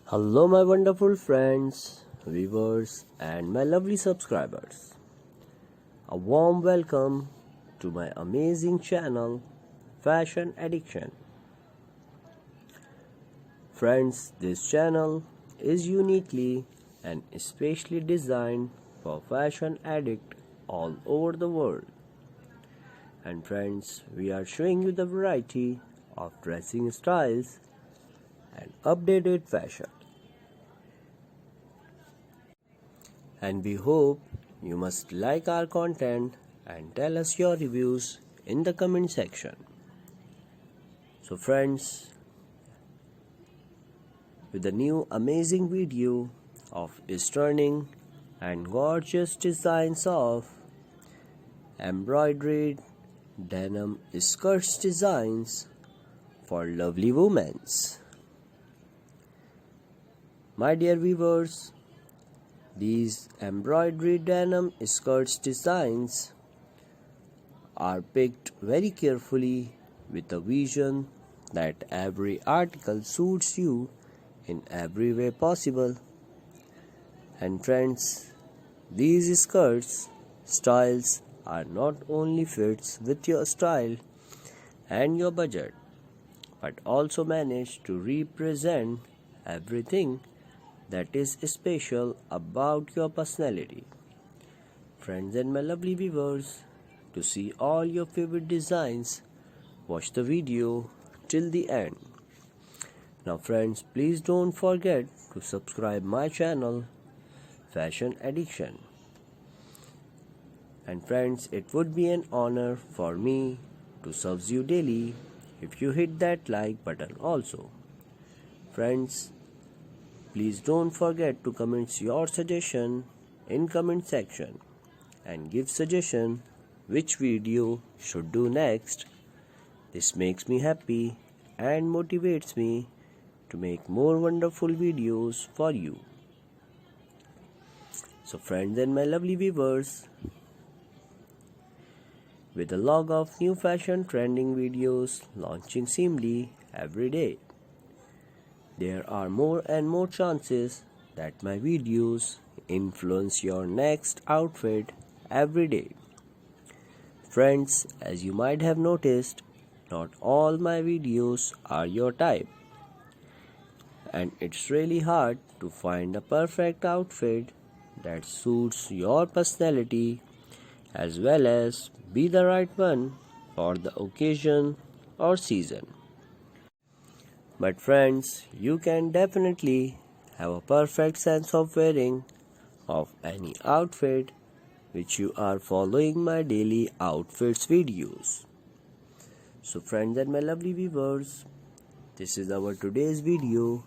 Hello, my wonderful friends, viewers, and my lovely subscribers. A warm welcome to my amazing channel, Fashion Addiction. Friends, this channel is uniquely and especially designed for fashion addict all over the world. And friends, we are showing you the variety of dressing styles and updated fashion. And we hope you must like our content and tell us your reviews in the comment section. So friends, with a new amazing video of stunning and gorgeous designs of embroidered denim skirts designs for lovely women. My dear viewers, these embroidery denim skirts designs are picked very carefully with a vision that every article suits you in every way possible. And friends, these skirts styles are not only fits with your style and your budget, but also manage to represent everything that is special about your personality. Friends and my lovely viewers, to see all your favorite designs, watch the video till the end. Now friends, please don't forget to subscribe my channel, Fashion Addiction. And friends, it would be an honor for me to serve you daily if you hit that like button also. Friends, please don't forget to comment your suggestion in comment section and give suggestion which video should do next. This makes me happy and motivates me to make more wonderful videos for you. So friends and my lovely viewers, with a log of new fashion trending videos launching seemingly every day, there are more and more chances that my videos influence your next outfit every day. Friends, as you might have noticed, not all my videos are your type, and it's really hard to find a perfect outfit that suits your personality as well as be the right one for the occasion or season. But friends, you can definitely have a perfect sense of wearing of any outfit which you are following my daily outfits videos. So friends and my lovely viewers, this is our today's video.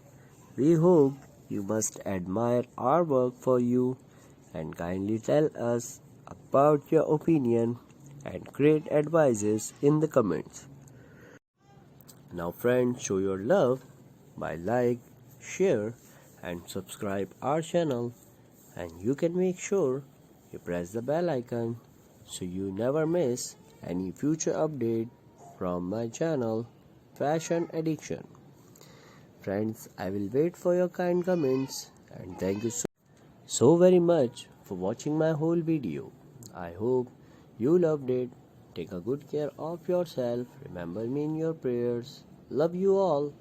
We hope you must admire our work for you and kindly tell us about your opinion and great advices in the comments. Now friends, show your love by like, share and subscribe our channel, and you can make sure you press the bell icon so you never miss any future update from my channel, Fashion Addiction. Friends, I will wait for your kind comments and thank you so very much for watching my whole video. I hope you loved it. Take a good care of yourself. Remember me in your prayers. Love you all.